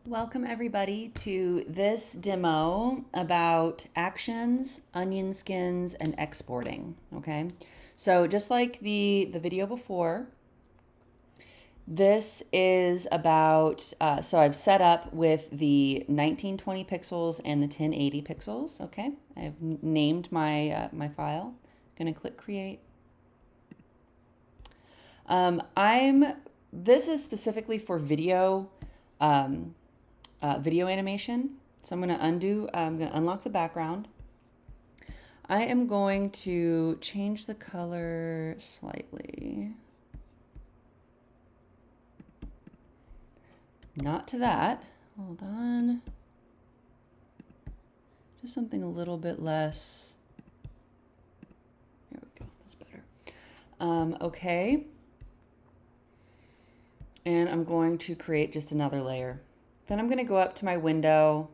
Welcome everybody to this demo about actions, onion skins, and exporting, okay? So just like the video before, this is about, so I've set up with the 1920 pixels and the 1080 pixels, okay? I've named my file. I'm gonna click create. This is specifically for video, video animation. So I'm going to unlock the background. I am going to change the color slightly. Not to that. Hold on. Just something a little bit less. There we go. That's better. Okay. And I'm going to create just another layer. Then I'm going to go up to my window.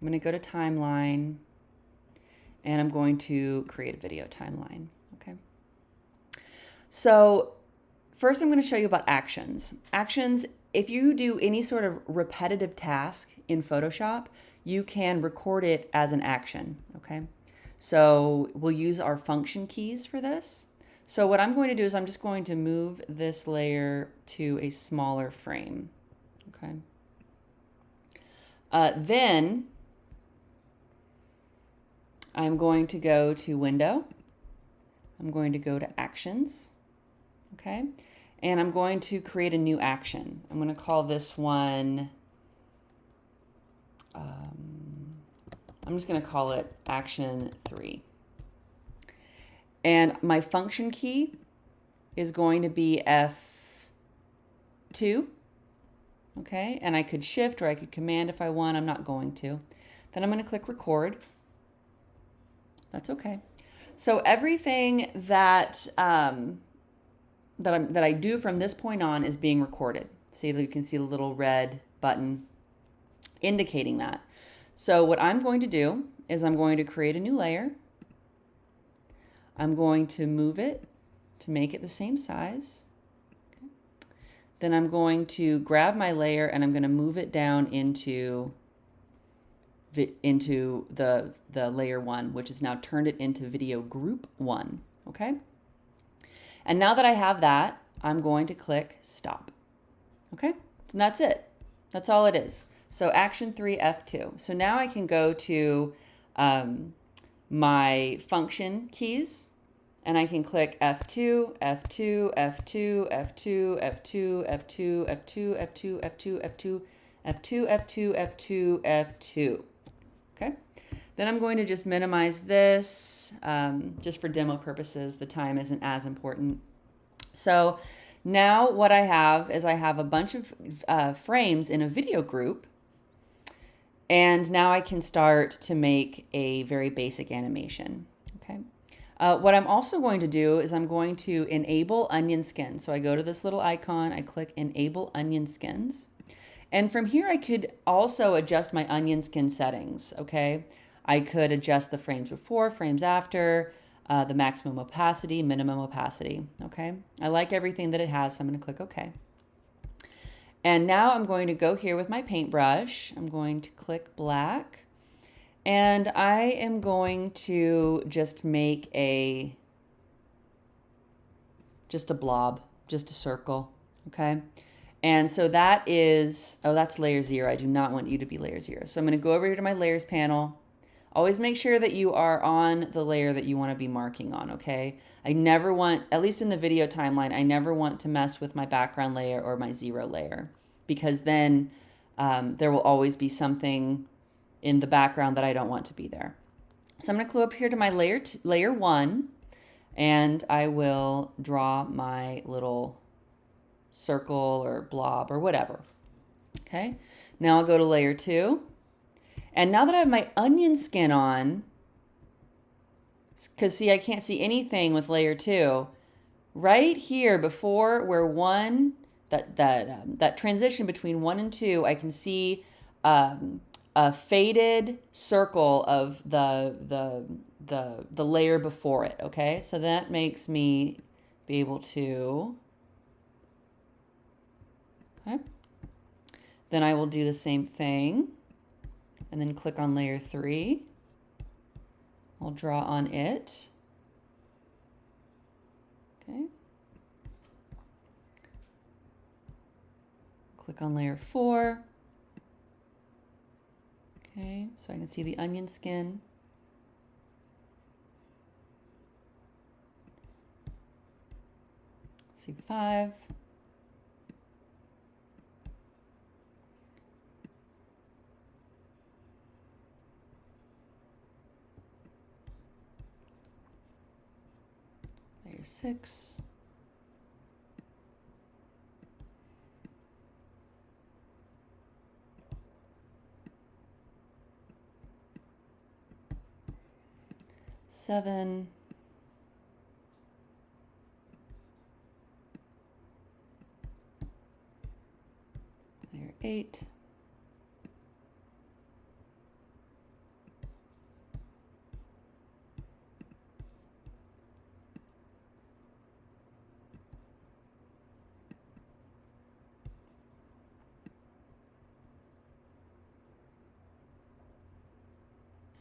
I'm going to go to timeline. And I'm going to create a video timeline. Okay. So first I'm going to show you about actions. Actions, if you do any sort of repetitive task in Photoshop, you can record it as an action. Okay. So we'll use our function keys for this. So what I'm going to do is I'm just going to move this layer to a smaller frame. Okay. Then I'm going to go to Window. I'm going to go to Actions. Okay. And I'm going to create a new action. I'm going to call this one, I'm just going to call it Action 3. And my function key is going to be F2. Okay, and I could shift or I could command if I want. I'm not going to. Then I'm going to click record. That's okay. So everything that that I do from this point on is being recorded. See, you can see the little red button indicating that. So what I'm going to do is I'm going to create a new layer. I'm going to move it to make it the same size. Okay. Then I'm going to grab my layer and I'm going to move it down into the layer 1, which is now turned it into video group 1. Okay. And now that I have that, I'm going to click stop. Okay. And that's it. That's all it is. So action 3 F2. So now I can go to my function keys and I can click F2, F2, F2, F2, F2, F2, F2, F2, F2, F2, F2, F2, F2, F2. Okay. Then I'm going to just minimize this just for demo purposes. The time isn't as important. So now what I have is I have a bunch of frames in a video group. And now I can start to make a very basic animation. Okay. What I'm also going to do is I'm going to enable onion skins. So I go to this little icon, I click enable onion skins. And from here, I could also adjust my onion skin settings. Okay. I could adjust the frames before, frames after, the maximum opacity, minimum opacity. Okay. I like everything that it has, so I'm going to click OK. And now I'm going to go here with my paintbrush. I'm going to click black. And I am going to just make just a blob, just a circle, okay? And so that is, oh, that's layer 0. I do not want you to be layer 0. So I'm going to go over here to my layers panel. Always make sure that you are on the layer that you want to be marking on, okay? I never want, at least in the video timeline, I never want to mess with my background layer or my 0 layer, because then there will always be something in the background that I don't want to be there. So I'm going to go up here to my layer 1, and I will draw my little circle or blob or whatever. Okay, now I'll go to layer 2. And now that I have my onion skin on, because see, I can't see anything with layer 2, right here before where that transition between 1 and 2, I can see a faded circle of the layer before it. Okay, so that makes me be able to. Okay. Then I will do the same thing and then click on layer 3. I'll draw on it. Okay. Click on layer 4. Okay, so I can see the onion skin. C5. Layer 6. Seven. Layer 8.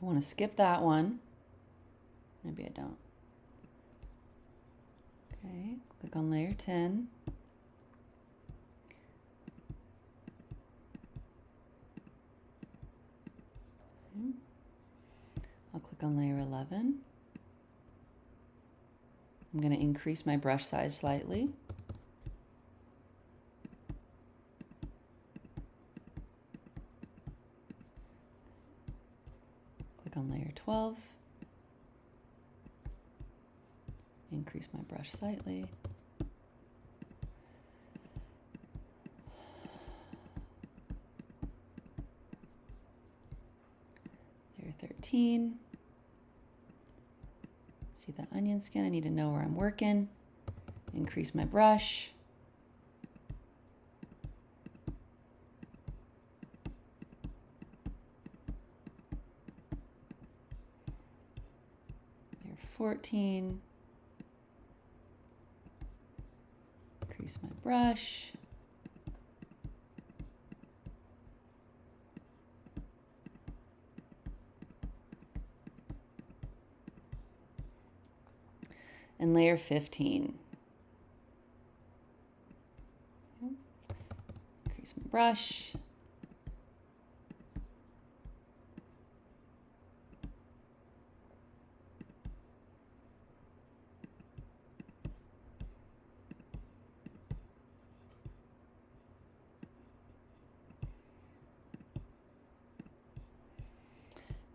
I want to skip that one. Maybe I don't. Okay, click on layer 10. Okay. I'll click on layer 11. I'm going to increase my brush size slightly. Click on layer 12. Increase my brush slightly. Layer 13. See that onion skin? I need to know where I'm working. Increase my brush. Layer 14. Increase my brush. And layer 15. Okay. Increase my brush.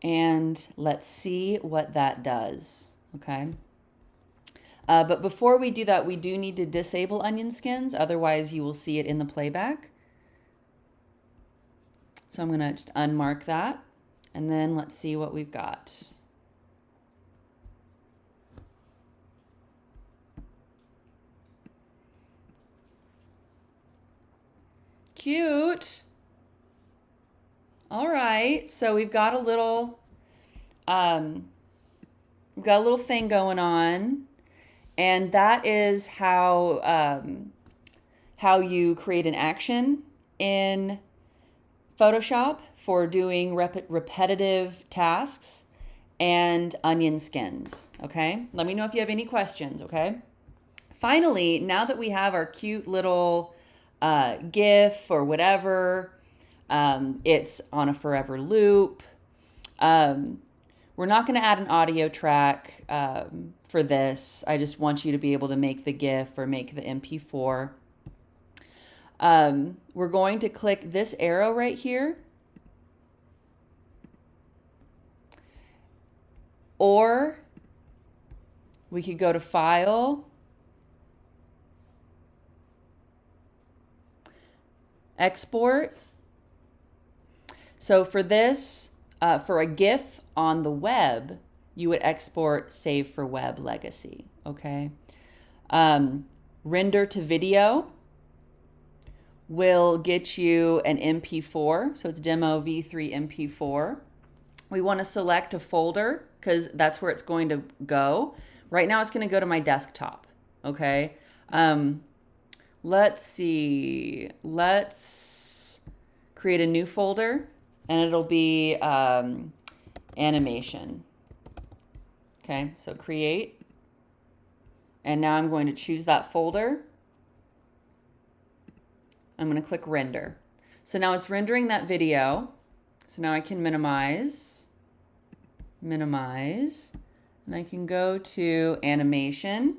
And let's see what that does, okay? But before we do that, we do need to disable Onionskins, otherwise you will see it in the playback. So I'm gonna just unmark that, and then let's see what we've got. Cute. All right, so we've got a little thing going on, and that is how you create an action in Photoshop for doing repetitive tasks and onion skins. Okay, let me know if you have any questions. Okay, finally, now that we have our cute little GIF or whatever. It's on a forever loop. We're not going to add an audio track for this. I just want you to be able to make the GIF or make the MP4. We're going to click this arrow right here. Or we could go to File, Export. So for this, for a GIF on the web, you would export Save for Web Legacy, okay? Render to video will get you an MP4, so it's demo v3 MP4. We want to select a folder because that's where it's going to go. Right now it's going to go to my desktop, okay? Let's see, let's create a new folder, and it'll be animation. Okay, so create. And now I'm going to choose that folder. I'm going to click render. So now it's rendering that video. So now I can minimize, and I can go to animation,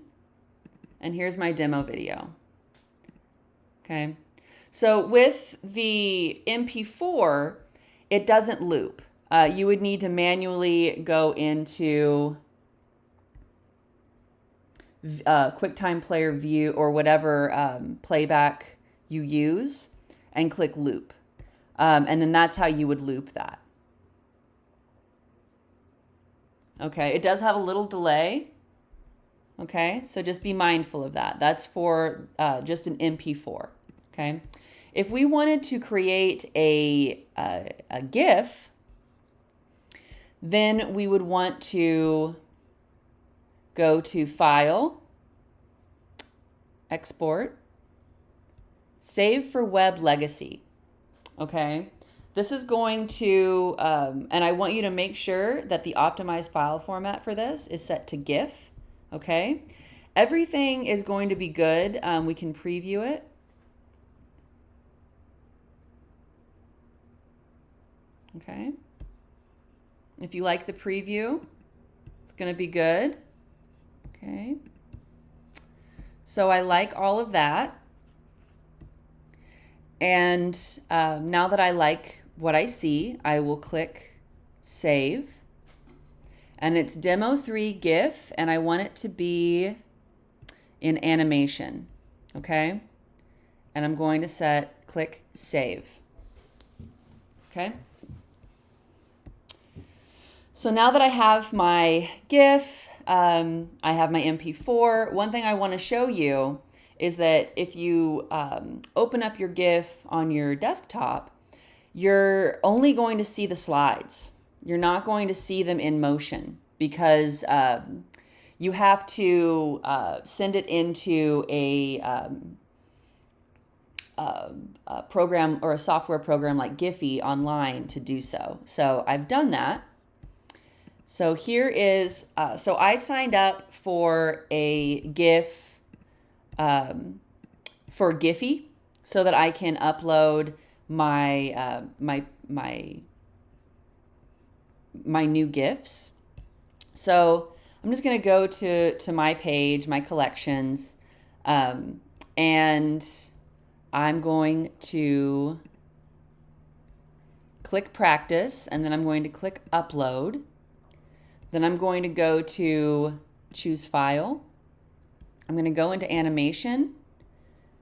and here's my demo video. Okay, so with the MP4, it doesn't loop. You would need to manually go into QuickTime Player View or whatever playback you use and click loop. And then that's how you would loop that. Okay, it does have a little delay. Okay, so just be mindful of that. That's for just an MP4. Okay, if we wanted to create a GIF, then we would want to go to File, Export, Save for Web Legacy. Okay, this is going to, and I want you to make sure that the optimized file format for this is set to GIF. Okay, everything is going to be good. We can preview it. Okay, if you like the preview, it's going to be good. Okay, so I like all of that. And now that I like what I see, I will click Save. And it's Demo 3 GIF, and I want it to be in animation. Okay? And I'm going to click Save. Okay? So now that I have my GIF, I have my MP4, one thing I want to show you is that if you open up your GIF on your desktop, you're only going to see the slides. You're not going to see them in motion because you have to send it into a program or a software program like Giphy online to do so. So I've done that. So here is, so I signed up for a GIF, for Giphy so that I can upload my, my new GIFs. So I'm just going to go to my page, my collections, and I'm going to click practice, and then I'm going to click upload. Then I'm going to go to choose file. I'm going to go into animation,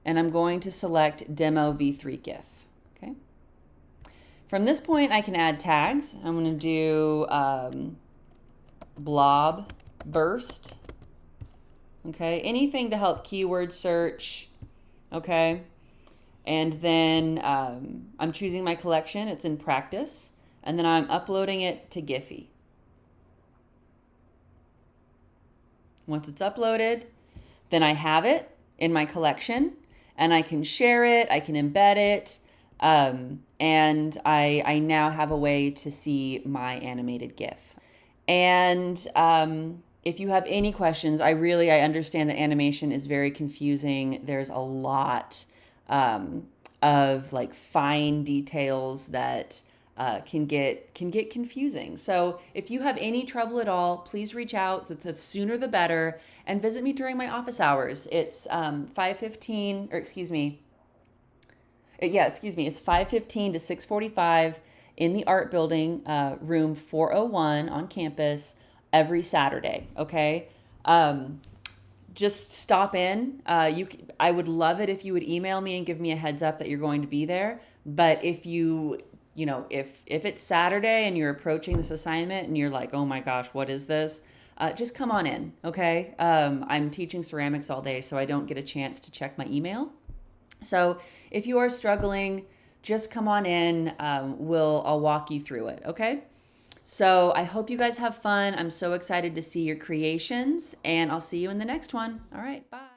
and I'm going to select demo v3 GIF. Okay. From this point, I can add tags. I'm going to do blob burst. Okay, anything to help keyword search. Okay, and then I'm choosing my collection. It's in practice, and then I'm uploading it to Giphy. Once it's uploaded, then I have it in my collection, and I can share it, I can embed it, and I now have a way to see my animated GIF. And if you have any questions, I understand that animation is very confusing. There's a lot of like fine details that can get confusing. So if you have any trouble at all, please reach out. So the sooner the better, and visit me during my office hours. It's 5:15, or excuse me. It's 5:15 to 6:45 in the art building, room 401 on campus every Saturday. Okay. Just stop in. I would love it if you would email me and give me a heads up that you're going to be there. But if if it's Saturday and you're approaching this assignment and you're like, oh my gosh, what is this? Just come on in, okay? I'm teaching ceramics all day, so I don't get a chance to check my email. So if you are struggling, just come on in. I'll walk you through it, okay? So I hope you guys have fun. I'm so excited to see your creations, and I'll see you in the next one. All right, bye.